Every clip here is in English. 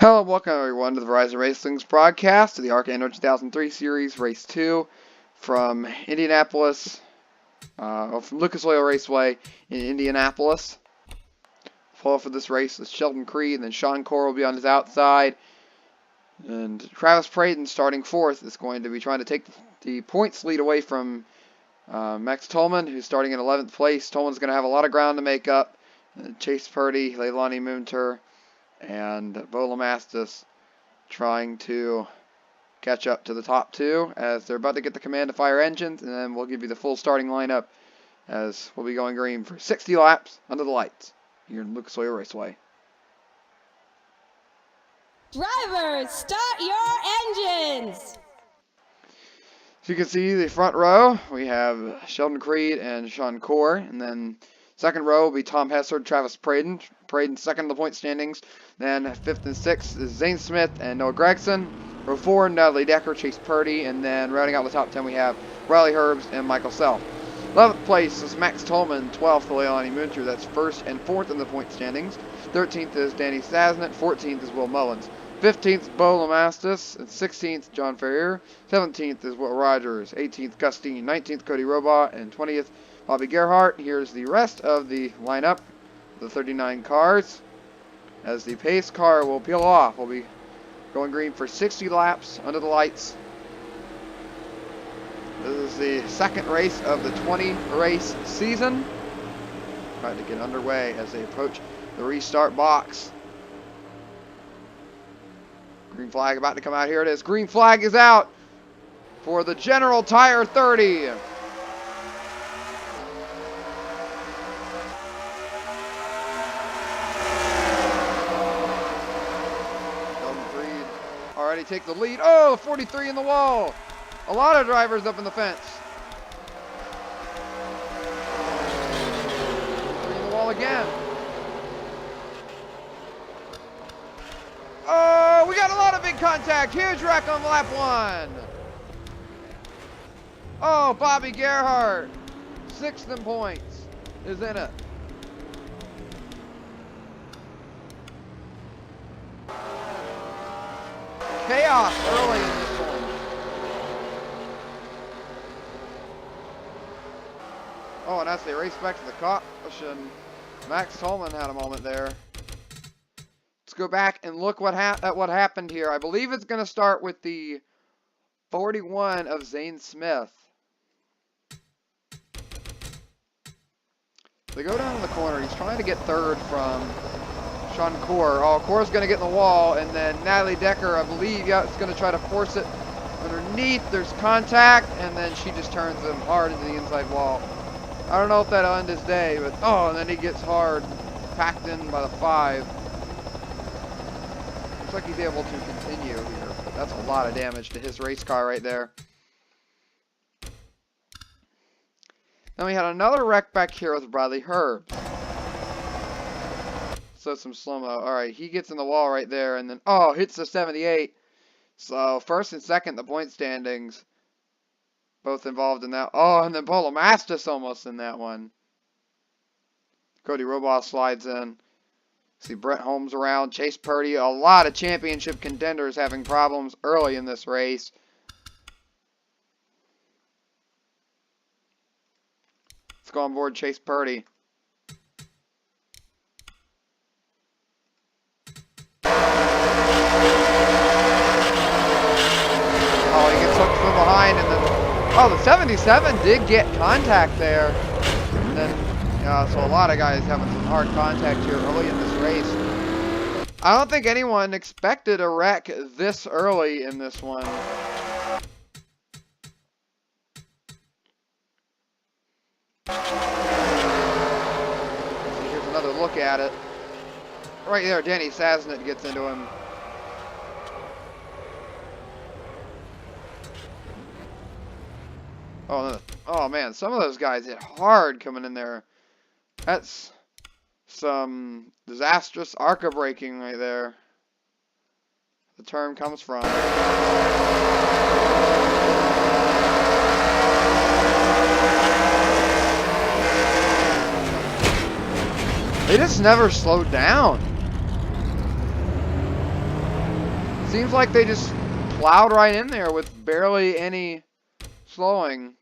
Hello and welcome everyone to the Verizon Racing's broadcast to the ARCA NR2003 Series Race 2 from Indianapolis, from Lucas Oil Raceway in Indianapolis. Follow for this race is Sheldon Creed, and then Sean Corr will be on his outside. And Travis Praden, starting fourth, is going to be trying to take the points lead away from Max Tolman, who's starting in 11th place. Tolman's going to have a lot of ground to make up. Chase Purdy, Leilani Munter, and Bo Lamastus trying to catch up to the top two as they're about to get the command to fire engines, and then we'll give you the full starting lineup as we'll be going green for 60 laps under the lights here in Lucas Oil Raceway. Drivers, start your engines! As you can see, the front row, we have Sheldon Creed and Sean Corr, and then second row will be Tom Hessard, Travis Praden. Praden second in the point standings. Then fifth and sixth is Zane Smith and Noah Gregson. Row 4, Natalie Decker, Chase Purdy. And then rounding out the top 10, we have Riley Herbst and Michael Self. 11th place is Max Tolman, 12th Leilani Munter. That's first and fourth in the point standings. 13th is Danny Sasnett. 14th is Will Mullins. 15th, Bo Lamastus, and 16th, John Ferrier. 17th is Will Rogers. 18th, Gus Dean. 19th, Cody Robot. And 20th, Bobby Gerhart. Here's the rest of the lineup, the 39 cars. As the pace car will peel off, we'll be going green for 60 laps under the lights. This is the second race of the 20-race season. Trying to get underway as they approach the restart box. Green flag about to come out. Here it is. Green flag is out for the General Tire 30. Already take the lead. Oh, 43 in the wall. A lot of drivers up in the fence. 43 in the wall again. Oh, we got a lot of big contact. Huge wreck on lap 1. Oh, Bobby Gerhart, 6th in points, is in it. Chaos early in this one. Oh, and as they race back to the caution, Max Tolman had a moment there. Let's go back and look at what happened here. I believe it's going to start with the 41 of Zane Smith. They go down in the corner. He's trying to get third from Sean Corr. Oh, Corr's going to get in the wall, and then Natalie Decker, I believe, yeah, is going to try to force it underneath. There's contact, and then she just turns him hard into the inside wall. I don't know if that'll end his day, but oh, and then he gets hard, packed in by the 5. Looks like he's able to continue here, but that's a lot of damage to his race car right there. Then we had another wreck back here with Riley Herbst. So some slow-mo. Alright, he gets in the wall right there, and then, oh, hits the 78. So, first and second, the point standings, both involved in that. Oh, and then Bo Lamastus almost in that one. Cody Robot slides in. See Brett Holmes around. Chase Purdy, a lot of championship contenders having problems early in this race. Let's go on board Chase Purdy. Oh, he gets hooked from behind, and then, oh, the 77 did get contact there. And then, so a lot of guys having some hard contact here early in this race. I don't think anyone expected a wreck this early in this one. So here's another look at it. Right there, Danny Sasnett gets into him. Oh man, some of those guys hit hard coming in there. That's some disastrous ARCA braking right there. The term comes from. They just never slowed down. Seems like they just plowed right in there with barely any slowing.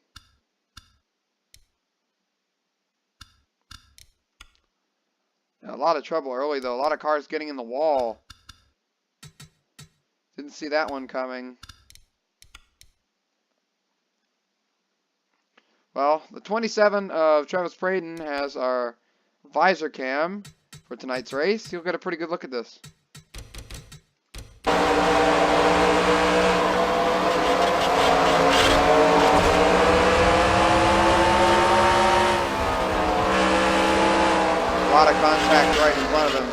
A lot of trouble early, though. A lot of cars getting in the wall. Didn't see that one coming. Well, the 27 of Travis Braden has our visor cam for tonight's race. You'll get a pretty good look at this. A lot of contact right in front of him.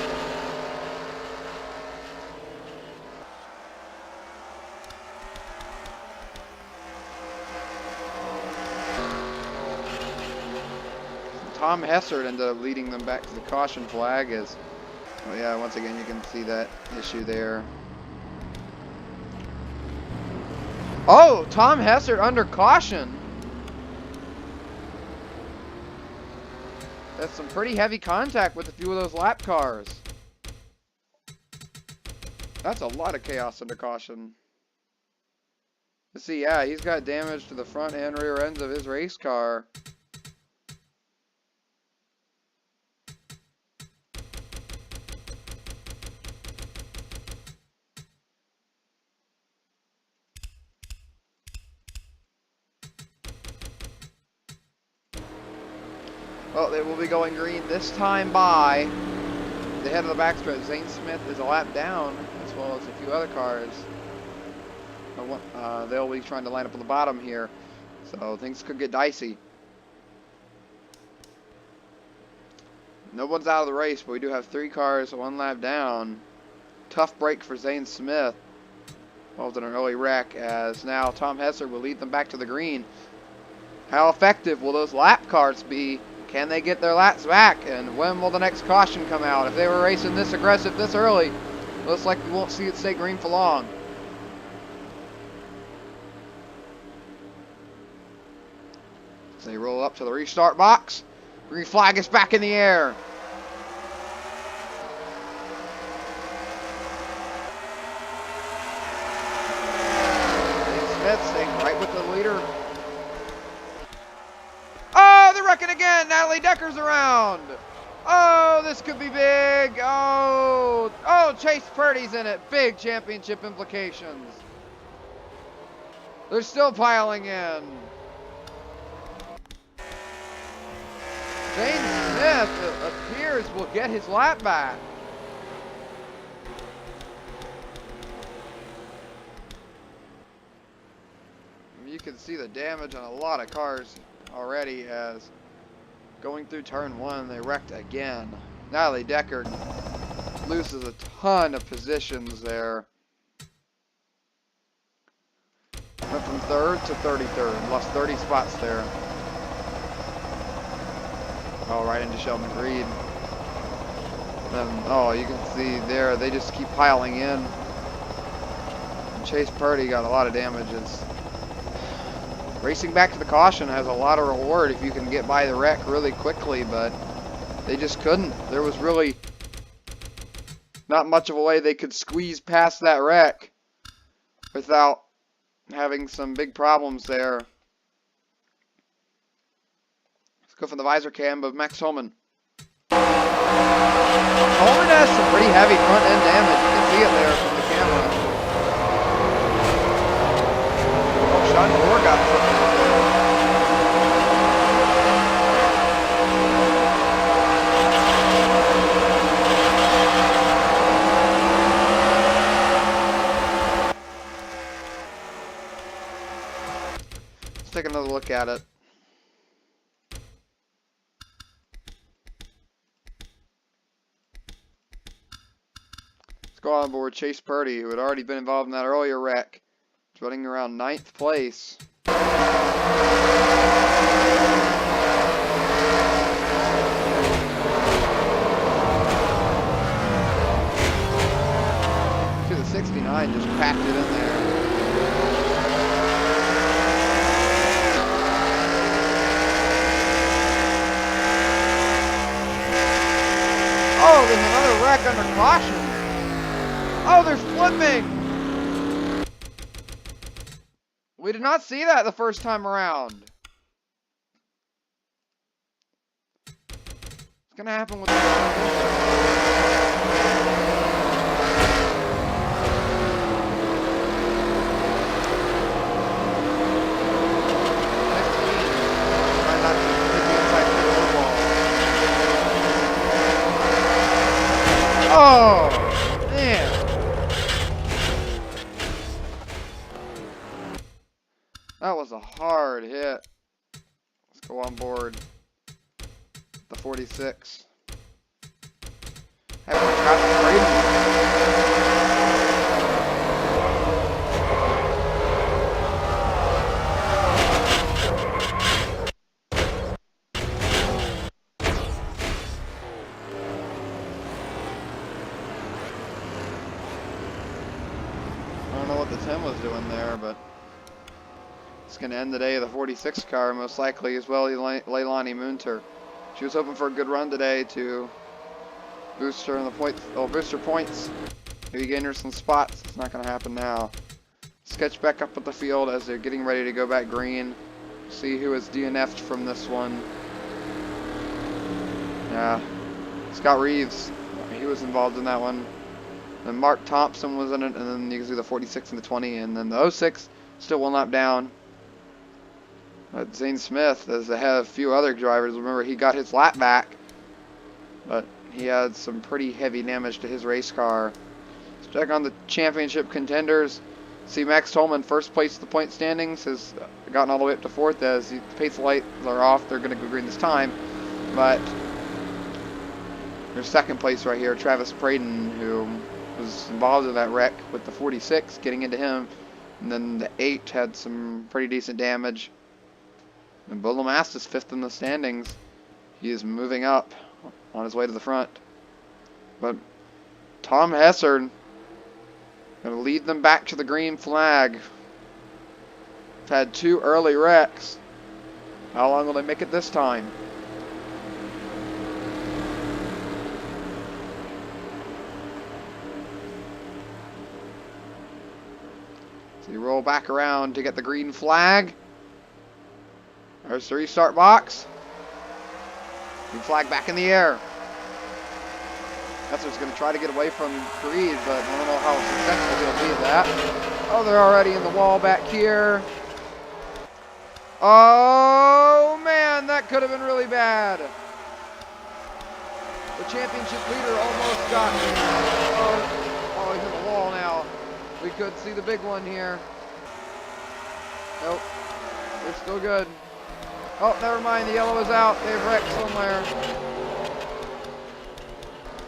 Tom Hessert ended up leading them back to the caution flag as, well, yeah, once again you can see that issue there. Oh, Tom Hessert under caution. That's some pretty heavy contact with a few of those lap cars. That's a lot of chaos under caution. Let's see, yeah, he's got damage to the front and rear ends of his race car. Well, they will be going green this time by the head of the backstretch. Zane Smith is a lap down, as well as a few other cars. They'll be trying to line up on the bottom here, so things could get dicey. No one's out of the race, but we do have 3 cars, 1 lap down. Tough break for Zane Smith. Involved in an early wreck, as now Tom Hessert will lead them back to the green. How effective will those lap cars be? Can they get their laps back? And when will the next caution come out? If they were racing this aggressive this early, looks like we won't see it stay green for long. So they roll up to the restart box. Green flag is back in the air. Smith staying right with the leader. Oh, they're wrecking again. Natalie Decker's around. Oh, this could be big. Oh, Chase Purdy's in it. Big championship implications. They're still piling in. Zane Smith appears will get his lap back. You can see the damage on a lot of cars already, as going through turn 1 they wrecked again. Natalie Decker loses a ton of positions there. Went from 3rd to 33rd, lost 30 spots there. Oh, right into Sheldon Creed. Then, oh, you can see there they just keep piling in. And Chase Purdy got a lot of damages. Racing back to the caution has a lot of reward if you can get by the wreck really quickly, but they just couldn't. There was really not much of a way they could squeeze past that wreck without having some big problems there. Let's go for the visor cam of Max Holman. Holman has some pretty heavy front end damage. You can see it there from the camera. Oh, Sean Moore got something. Take another look at it. Let's go on board Chase Purdy, who had already been involved in that earlier wreck. He's running around 9th place. See, the 69 just packed it in there. Oh, there's another wreck under caution. Oh, they're flipping. We did not see that the first time around. What's gonna happen with Oh, man. That was a hard hit. Let's go on board the 46. I don't know what the 10 was doing there, but it's going to end the day of the 46 car, most likely, as well, Leilani Munter. She was hoping for a good run today to boost her in the points, boost her points, maybe gain her some spots. It's not going to happen now. Sketch back up at the field as they're getting ready to go back green. See who is DNF'd from this one. Yeah, Scott Reeves, he was involved in that one. And Mark Thompson was in it, and then you can see the 46 and the 20, and then the 06 still one lap down. Zane Smith is ahead of a few other drivers. Remember, he got his lap back, but he had some pretty heavy damage to his race car. Let's check on the championship contenders. See, Max Tolman, first place in the point standings, has gotten all the way up to 4th as the pace lights are off. They're going to go green this time, but there's 2nd place right here, Travis Braden, who was involved in that wreck with the 46 getting into him, and then the 8 had some pretty decent damage. And Bo Lamass is 5th in the standings. He is moving up on his way to the front. But Tom Hessard going to lead them back to the green flag. They've had 2 early wrecks. How long will they make it this time? So you roll back around to get the green flag. There's the restart box. Green flag back in the air. Hesser's going to try to get away from Creed, but I don't know how successful he'll be at that. Oh, they're already in the wall back here. Oh, man, that could have been really bad. The championship leader almost got me. Oh, he's in the wall now. We could see the big one here. Nope. They're still good. Oh, never mind. The yellow is out. They've wrecked somewhere.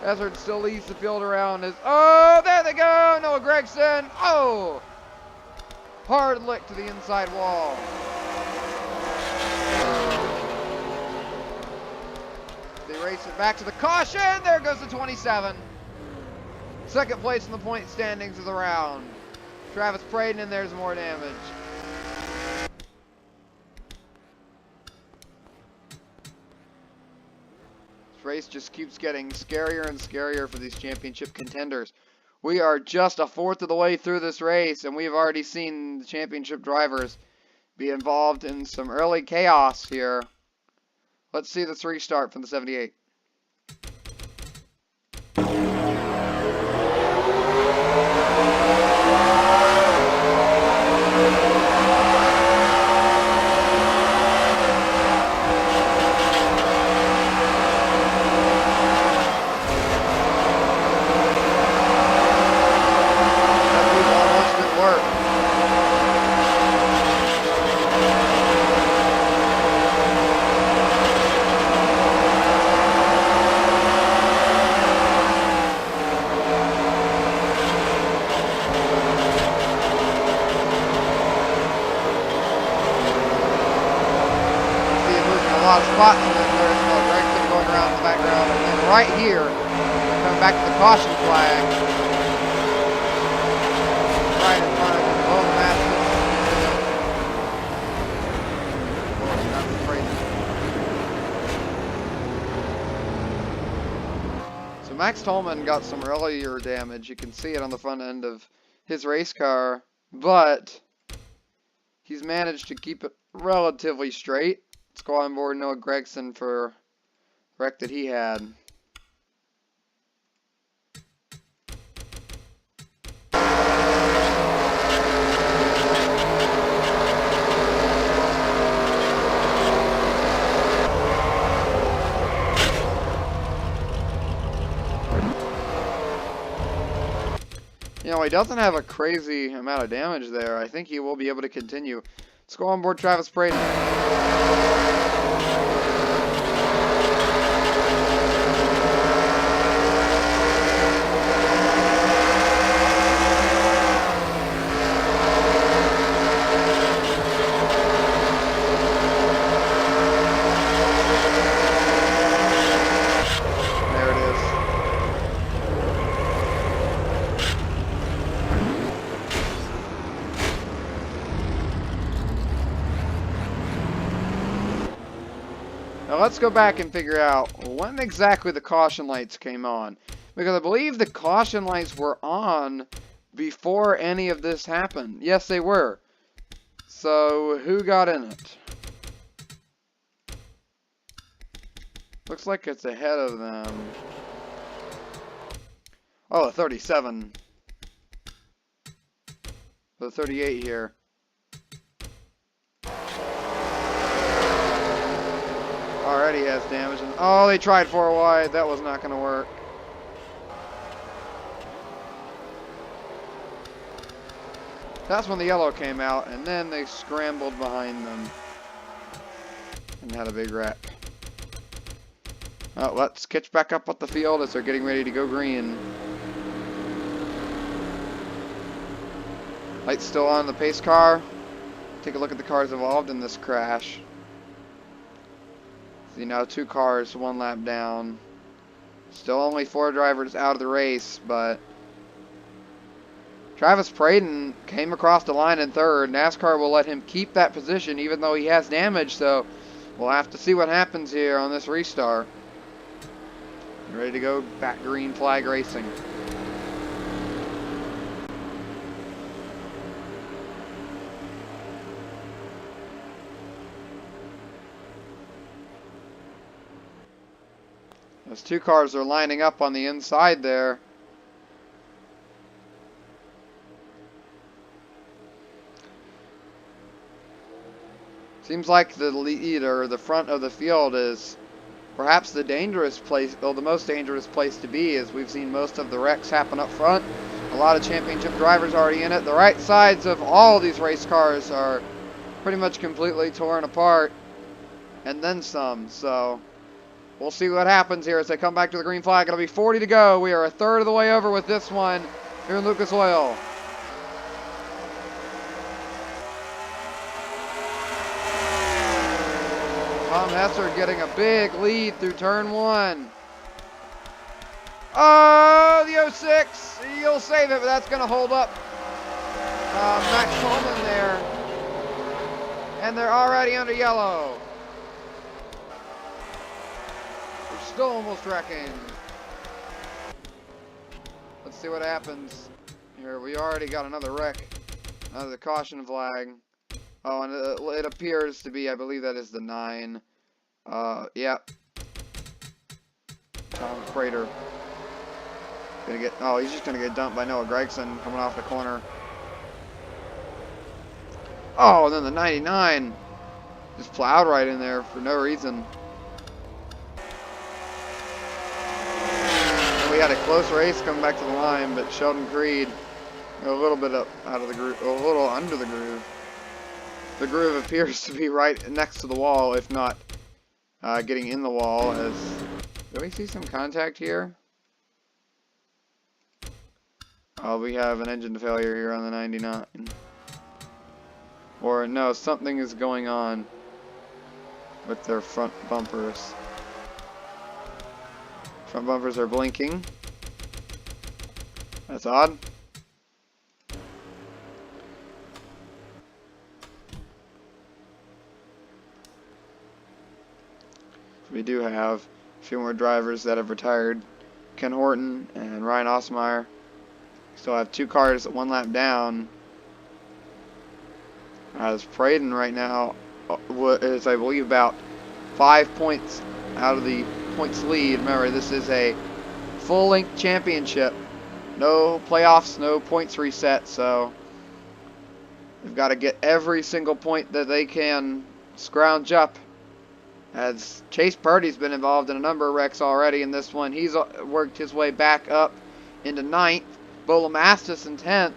Hazard still leads the field around. Oh, there they go. Noah Gregson. Oh. Hard lick to the inside wall. They race it back to the caution. There goes the 27. 2nd place in the point standings of the round. Travis Braden, and there's more damage. This race just keeps getting scarier and scarier for these championship contenders. We are just a 4th of the way through this race, and we've already seen the championship drivers be involved in some early chaos here. Let's see this restart from the 78. Spots, and then there's Gregson going around in the background, and then right here, coming back to the caution flag, right in front of him, below the mask. So Max Tolman got some earlier damage. You can see it on the front end of his race car, but he's managed to keep it relatively straight. Let's go on board Noah Gregson for the wreck that he had. You know, he doesn't have a crazy amount of damage there. I think he will be able to continue. Let's go on board Travis Braden. Now let's go back and figure out when exactly the caution lights came on. Because I believe the caution lights were on before any of this happened. Yes, they were. So, who got in it? Looks like it's ahead of them. Oh, a 37. The 38 here. Already has damage. And oh, they tried 4 wide. That was not going to work. That's when the yellow came out, and then they scrambled behind them and had a big wreck. Let's catch back up with the field as they're getting ready to go green. Lights still on the pace car. Take a look at the cars involved in this crash. See now 2 cars, 1 lap down. Still only 4 drivers out of the race, but Travis Braden came across the line in 3rd. NASCAR will let him keep that position even though he has damage, so we'll have to see what happens here on this restart. Ready to go back green flag racing. Those 2 cars are lining up on the inside there. Seems like the lead or the front of the field is perhaps the dangerous place, well, the most dangerous place to be, as we've seen most of the wrecks happen up front. A lot of championship drivers already in it. The right sides of all these race cars are pretty much completely torn apart, and then some, so we'll see what happens here as they come back to the green flag. It'll be 40 to go. We are a third of the way over with this one here in Lucas Oil. Tom Hesser getting a big lead through turn 1. Oh, the 06. You'll save it, but that's going to hold up Max Coleman there. And they're already under yellow. We're still almost wrecking. Let's see what happens here. We already got another wreck. Another caution flag. Oh, and it appears to be, I believe that is the 9. Yep. Tom Prater. He's just gonna get dumped by Noah Gregson coming off the corner. Oh, and then the 99 just plowed right in there for no reason. And we had a close race coming back to the line, but Sheldon Creed a little bit up out of the groove, a little under the groove. The groove appears to be right next to the wall, if not getting in the wall. Do we see some contact here? Oh, we have an engine failure here on the 99. Or no, something is going on with their front bumpers. Front bumpers are blinking. That's odd. We do have a few more drivers that have retired. Ken Horton and Ryan Osmeyer. Still have 2 cars 1 lap down. As Braden right now is, I believe, about 5 points out of the points lead. Remember, this is a full-length championship. No playoffs, no points reset, so they've got to get every single point that they can scrounge up. As Chase Purdy's been involved in a number of wrecks already in this one. He's worked his way back up into 9th. Bolamastis in 10th.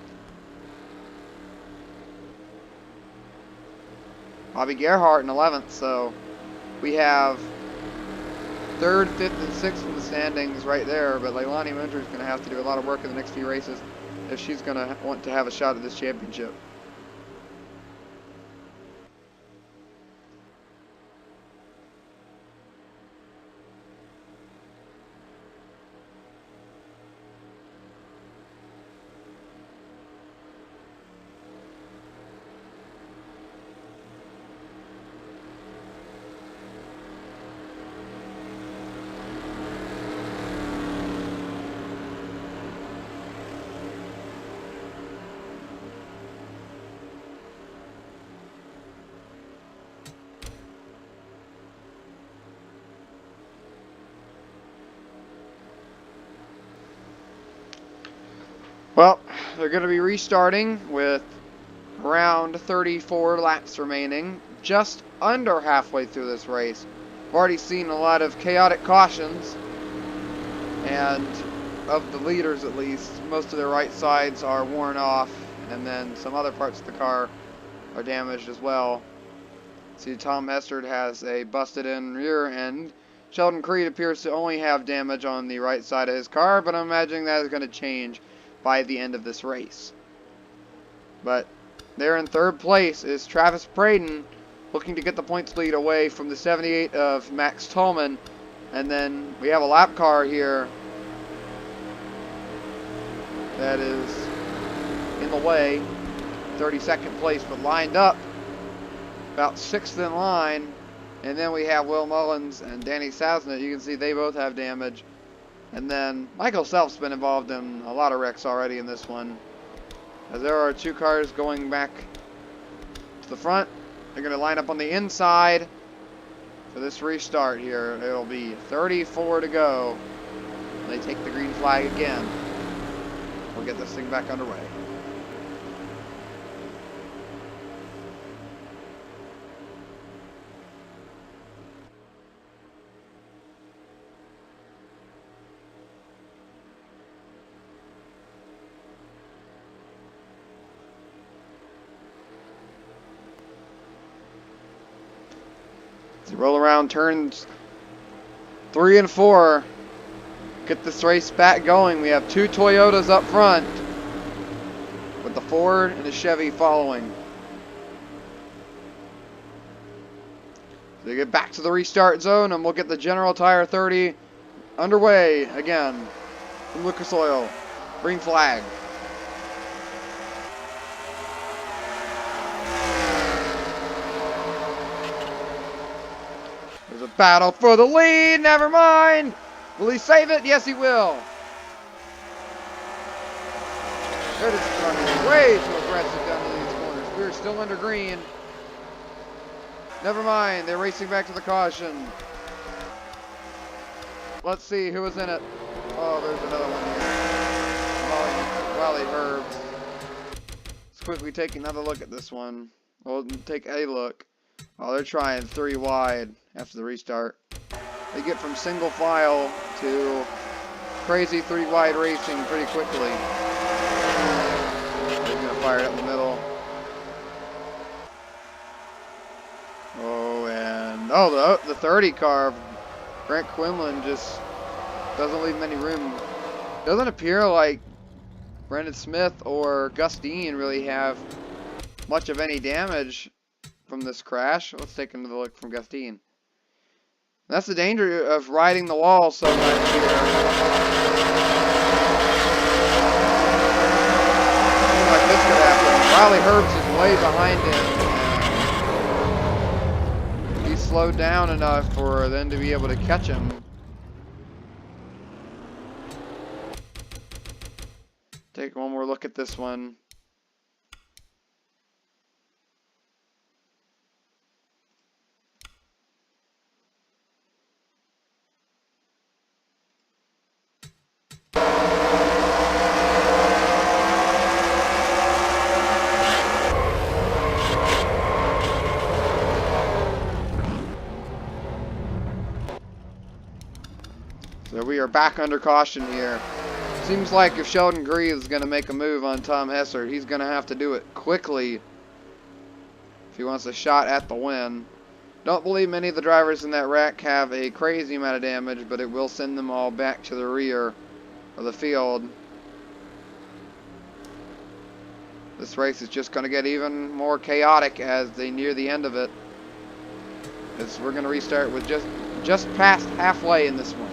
Bobby Gerhardt in 11th, so we have 3rd, 5th, and 6th in the standings right there, but Leilani Winter's going to have to do a lot of work in the next few races if she's going to want to have a shot at this championship. Well, they're going to be restarting with around 34 laps remaining, just under halfway through this race. I've already seen a lot of chaotic cautions, and of the leaders at least, most of their right sides are worn off, and then some other parts of the car are damaged as well. See, Tom Hessard has a busted in rear end. Sheldon Creed appears to only have damage on the right side of his car, but I'm imagining that is going to change by the end of this race. But there in 3rd place is Travis Braden, looking to get the points lead away from the 78 of Max Tolman. And then we have a lap car here that is in the way. 32nd place, but lined up about 6th in line. And then we have Will Mullins and Danny Sasnet. You can see they both have damage. And then Michael Self's been involved in a lot of wrecks already in this one. As there are 2 cars going back to the front. They're going to line up on the inside for this restart here. It'll be 34 to go. They take the green flag again. We'll get this thing back underway. Roll around turns 3 and 4. Get this race back going. We have 2 Toyotas up front, with the Ford and the Chevy following. They get back to the restart zone, and we'll get the General Tire 30 underway again from Lucas Oil. Green flag. There's a battle for the lead. Never mind. Will he save it? Yes, he will. They're just running way too aggressive down to these corners. We're still under green. Never mind. They're racing back to the caution. Let's see who was in it. Oh, there's another one here. Wally Herbs. Let's quickly take another look at this one. We'll take a look. Oh, they're trying 3 wide after the restart. They get from single file to crazy 3 wide racing pretty quickly. They're going to fire it up in the middle. Oh, and the 30 car, Grant Quinlan, just doesn't leave many room. Doesn't appear like Brendan Smith or Gus Dean really have much of any damage from this crash. Let's take another look from Gus Dean. That's the danger of riding the wall so much here. Something like this could happen. Riley Herbst is way behind him. He's slowed down enough for them to be able to catch him. Take one more look at this one. back under caution here. Seems like if Sheldon Creed is going to make a move on Tom Hessert, he's going to have to do it quickly if he wants a shot at the win. Don't believe many of the drivers in that wreck have a crazy amount of damage, but it will send them all back to the rear of the field. This race is just going to get even more chaotic as they near the end of it. As we're going to restart with just past halfway in this one.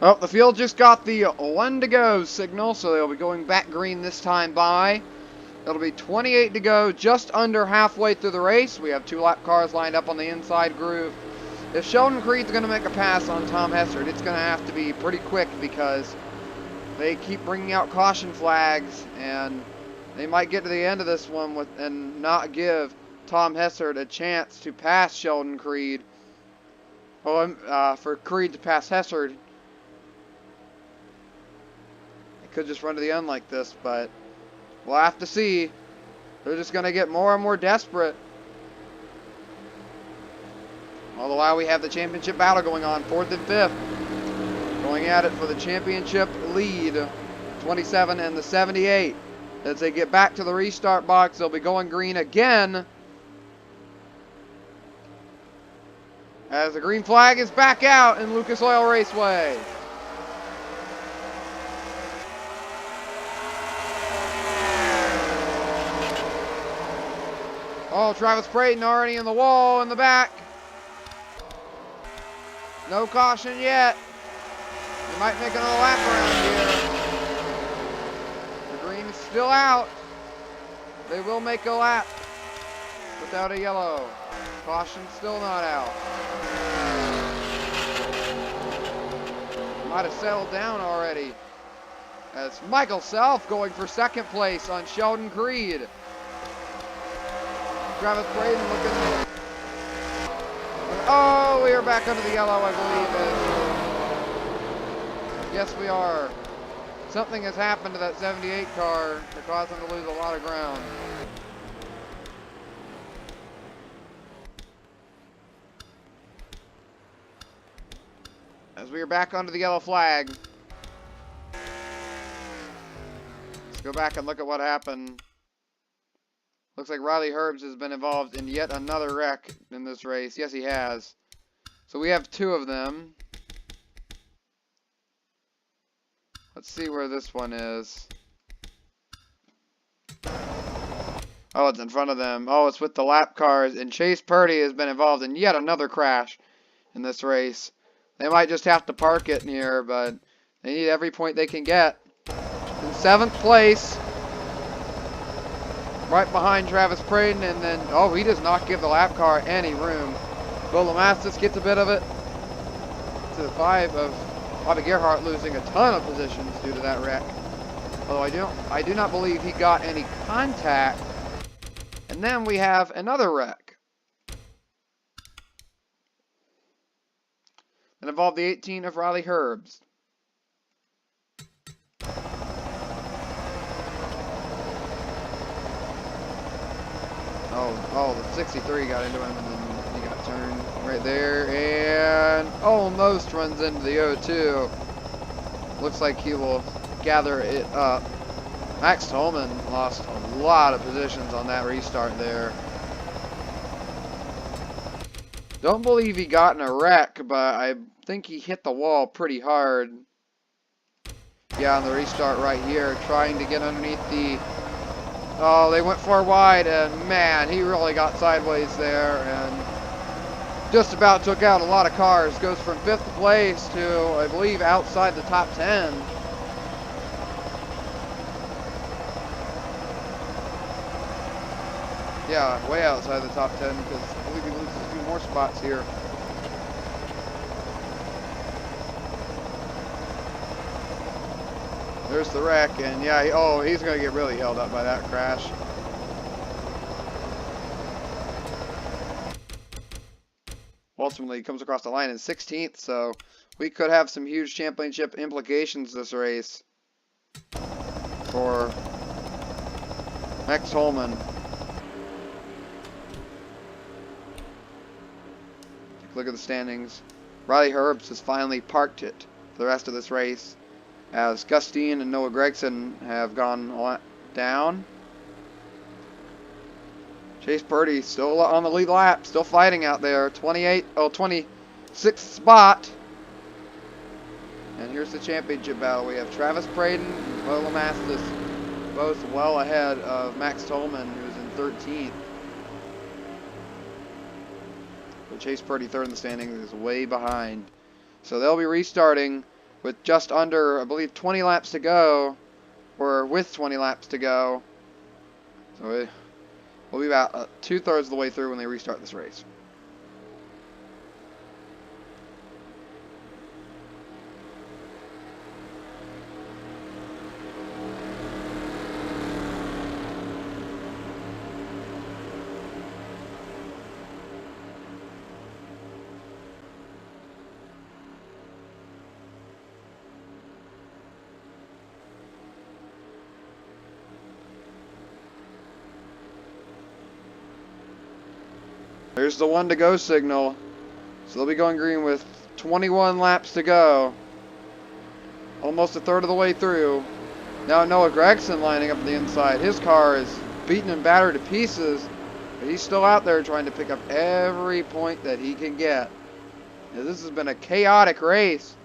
Well, the field just got the 1 to go signal, so they'll be going back green this time by. It'll be 28 to go, just under halfway through the race. We have 2 lap cars lined up on the inside groove. If Sheldon Creed's going to make a pass on Tom Hessert, it's going to have to be pretty quick because they keep bringing out caution flags, and they might get to the end of this one and not give Tom Hessert a chance to pass Sheldon Creed. Well, for Creed to pass Hessert, could just run to the end like this, but we'll have to see. They're just going to get more and more desperate. All the while we have the championship battle going on, 4th and 5th. Going at it for the championship lead, 27 and the 78. As they get back to the restart box, they'll be going green again. As the green flag is back out in Lucas Oil Raceway. Oh, Travis Brayton already in the wall in the back. No caution yet. They might make another lap around here. The green is still out. They will make a lap without a yellow. Caution still not out. Might have settled down already. As Michael Self going for 2nd place on Sheldon Creed. Travis Brayton looking. Oh, we are back under the yellow, I believe. Yes, we are. Something has happened to that 78 car that caused them to lose a lot of ground. As we are back under the yellow flag. Let's go back and look at what happened. Looks like Riley Herbs has been involved in yet another wreck in this race. Yes, he has. So we have 2 of them. Let's see where this one is. Oh, it's in front of them. Oh, it's with the lap cars. And Chase Purdy has been involved in yet another crash in this race. They might just have to park it here, but they need every point they can get. In 7th place. Right behind Travis Brayton, and then, oh, he does not give the lap car any room. Will Lamastus gets a bit of it. to the 5 of Bobby Gerhardt losing a ton of positions due to that wreck. Although I do not believe he got any contact. And then we have another wreck that involved the 18 of Riley Herbst. Oh, the 63 got into him, and then he got turned right there, and almost runs into the 02. Looks like he will gather it up. Max Tolman lost a lot of positions on that restart there. Don't believe he got in a wreck, but I think he hit the wall pretty hard. Yeah, on the restart right here, trying to get underneath the... Oh, they went 4 wide, and man, he really got sideways there, and just about took out a lot of cars. Goes from 5th place to, I believe, outside the top 10. Yeah, way outside the top 10, because I believe he loses a few more spots here. There's the wreck, and yeah, he's going to get really held up by that crash. Ultimately, he comes across the line in 16th, so we could have some huge championship implications this race for Max Holman. Take a look at the standings. Riley Herbst has finally parked it for the rest of this race, as Gustine and Noah Gregson have gone down. Chase Purdy still on the lead lap, still fighting out there. 26th spot. And here's the championship battle. We have Travis Braden and Bo Lamastis, both well ahead of Max Tolman, who's in 13th. But Chase Purdy, 3rd in the standings, is way behind. So they'll be restarting with just under, I believe, 20 laps to go, or with 20 laps to go. So we'll be about 2/3 of the way through when they restart this race. There's the 1 to go signal. So they'll be going green with 21 laps to go. Almost 1/3 of the way through. Now Noah Gregson lining up on the inside. His car is beaten and battered to pieces, but he's still out there trying to pick up every point that he can get. Now, this has been a chaotic race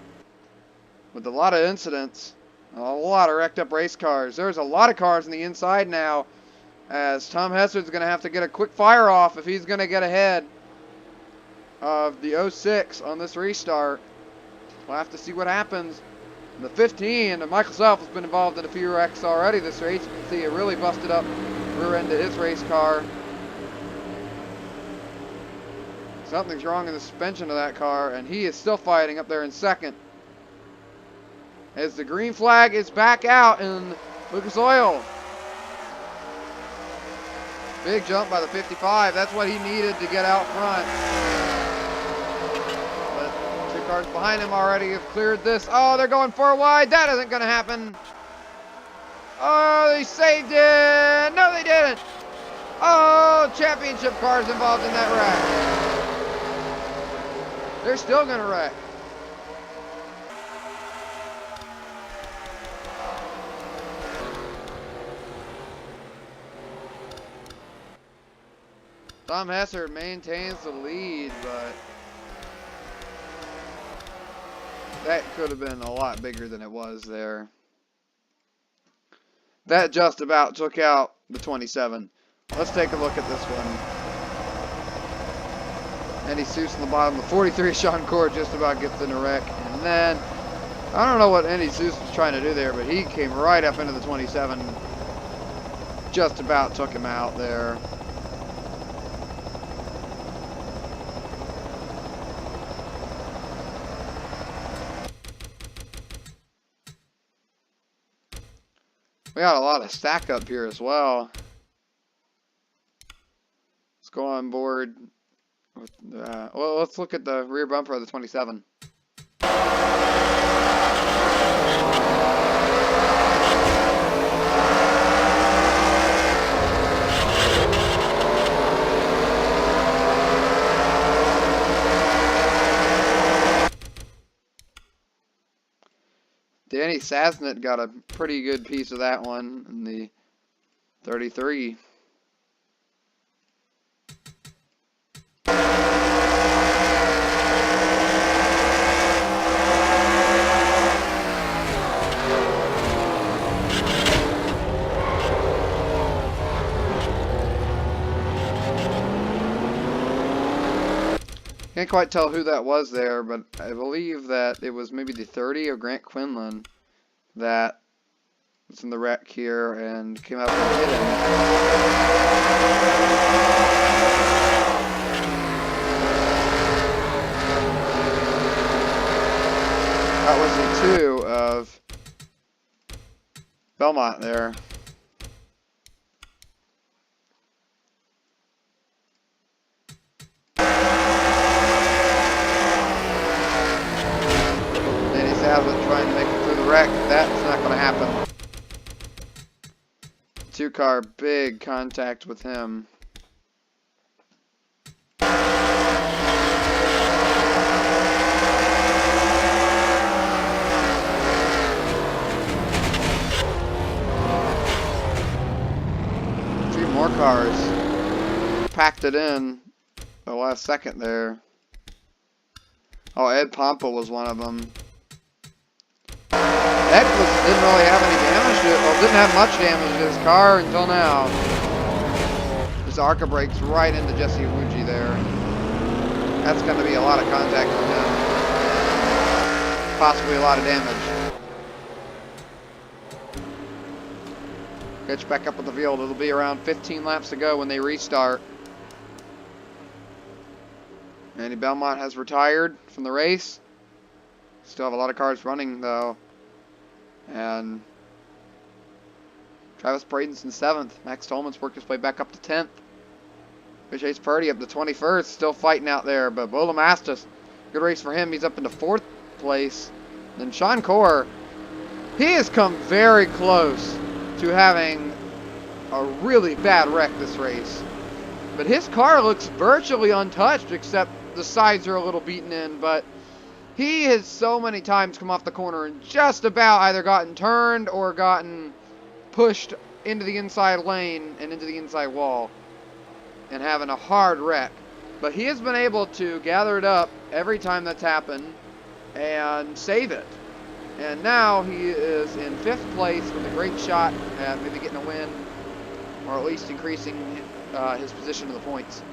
with a lot of incidents, a lot of wrecked up race cars. There's a lot of cars on the inside now, as Tom Hessard's going to have to get a quick fire off if he's going to get ahead of the 06 on this restart. We'll have to see what happens. And the 15, and Michael Self has been involved in a few wrecks already this race. You can see it really busted up rear end of his race car. Something's wrong in the suspension of that car, and he is still fighting up there in 2nd. As the green flag is back out in Lucas Oil. Big jump by the 55. That's what he needed to get out front. But 2 cars behind him already have cleared this. Oh, they're going 4 wide. That isn't going to happen. Oh, they saved it. No, they didn't. Oh, championship cars involved in that wreck. They're still going to wreck. Tom Hessert maintains the lead, but that could have been a lot bigger than it was there. That just about took out the 27. Let's take a look at this one. Andy Seuss in the bottom. The 43, Sean Cord, just about gets in a wreck. And then, I don't know what Andy Seuss was trying to do there, but he came right up into the 27. Just about took him out there. We got a lot of stack up here as well. Let's go on board. Well, let's look at the rear bumper of the 27. Danny Sasnett got a pretty good piece of that one in the 33. Can't quite tell who that was there, but I believe that it was maybe the 30 of Grant Quinlan that was in the wreck here and came out and hit him. That was the 2 of Belmont there. Trying to make it through the wreck. That's not going to happen. 2-car, big contact with him. Few more cars packed it in the last second there. Oh, Ed Pompa was one of them. Ed didn't really have any damage to it. Well, didn't have much damage to his car until now. This ARCA breaks right into Jesse Iwuji there. That's going to be a lot of contact with him. Possibly a lot of damage. Catch back up with the field. It'll be around 15 laps to go when they restart. Andy Belmont has retired from the race. Still have a lot of cars running though. And Travis Braden's in 7th. Max Tolman's worked his way back up to 10th. Chase Purdy up to 21st. Still fighting out there. But Bola Mastis, good race for him. He's up into 4th place. Then Sean Core, he has come very close to having a really bad wreck this race. But his car looks virtually untouched, except the sides are a little beaten in. But he has so many times come off the corner and just about either gotten turned or gotten pushed into the inside lane and into the inside wall and having a hard wreck. But he has been able to gather it up every time that's happened and save it. And now he is in 5th place with a great shot at maybe getting a win or at least increasing his position in the points.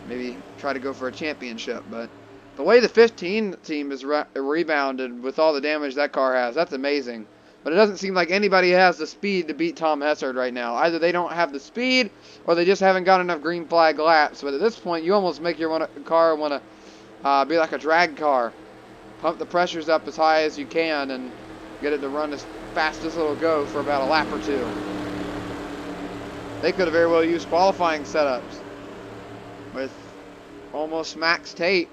Maybe try to go for a championship, but the way the 15 team is rebounded with all the damage that car has, that's amazing. But it doesn't seem like anybody has the speed to beat Tom Hessard right now. Either they don't have the speed, or they just haven't got enough green flag laps. But at this point, you almost make your car want to be like a drag car. Pump the pressures up as high as you can and get it to run as fast as it'll go for about a lap or two. They could have very well used qualifying setups with almost max tape.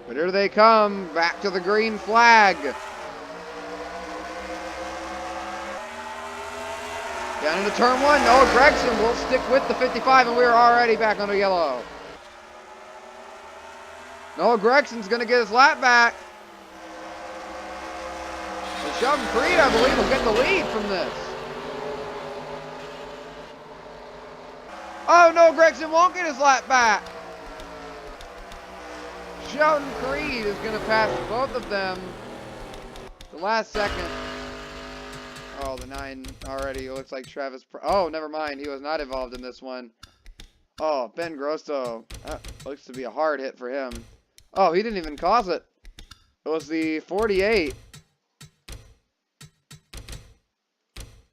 But here they come, back to the green flag. Down into turn 1, Noah Gregson will stick with the 55, and we're already back under yellow. Noah Gregson's going to get his lap back. And Sheldon Creed, I believe, will get the lead from this. Oh, Noah Gregson won't get his lap back. Sheldon Creed is going to pass both of them the last second. Oh, the 9 already. It looks like Travis. Oh, never mind. He was not involved in this one. Oh, Ben Grosso. That looks to be a hard hit for him. Oh, he didn't even cause it. It was the 48.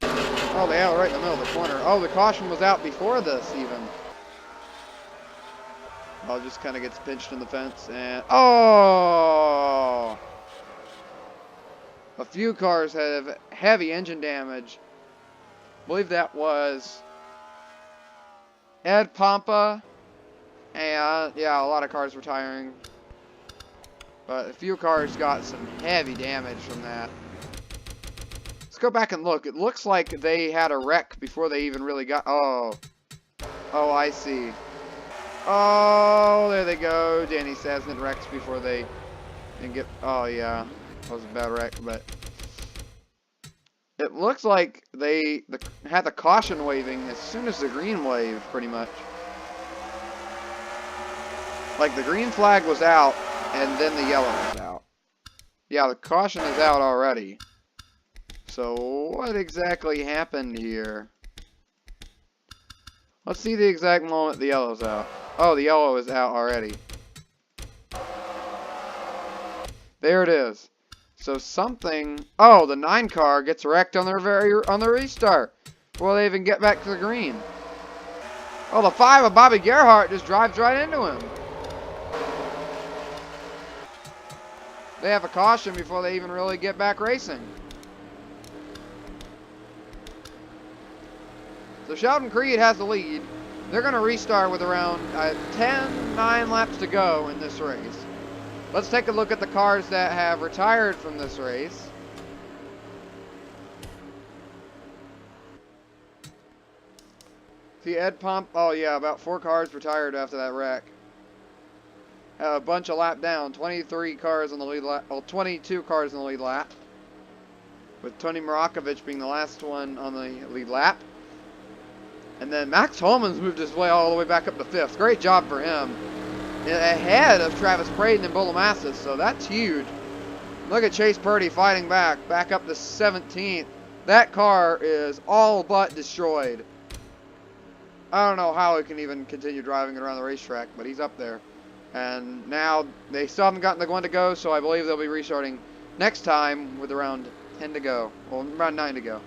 Oh, they out right in the middle of the corner. Oh, the caution was out before this even. Oh, just kind of gets pinched in the fence and... Oh! few cars have heavy engine damage. I believe that was Ed Pompa, and yeah, a lot of cars retiring. But a few cars got some heavy damage from that. Let's go back and look. It looks like they had a wreck before they even really got... Oh, I see. Oh, there they go. Danny Sasnett wrecks before they can get... Oh, yeah. That was a bad wreck, but... It looks like they had the caution waving as soon as the green wave, pretty much. Like, the green flag was out, and then the yellow was out. Yeah, the caution is out already. So, what exactly happened here? Let's see the exact moment the yellow's out. Oh, the yellow is out already. There it is. So something... Oh, the 9 car gets wrecked on the restart before they even get back to the green. Oh, the 5 of Bobby Gerhart just drives right into him. They have a caution before they even really get back racing. So Sheldon Creed has the lead. They're going to restart with around 9 laps to go in this race. Let's take a look at the cars that have retired from this race. See Ed Pomp, oh yeah, about 4 cars retired after that wreck. A bunch of lap down, 23 cars on the lead lap, well 22 cars on the lead lap. With Tony Marakovich being the last one on the lead lap. And then Max Holman's moved his way all the way back up to 5th. Great job for him. Ahead of Travis Braden and Bolomassis, so that's huge. Look at Chase Purdy fighting back up to 17th. That car is all but destroyed. I don't know how he can even continue driving it around the racetrack, but he's up there. And now they still haven't gotten the one to go, so I believe they'll be restarting next time with around 10 to go. Well, around 9 to go.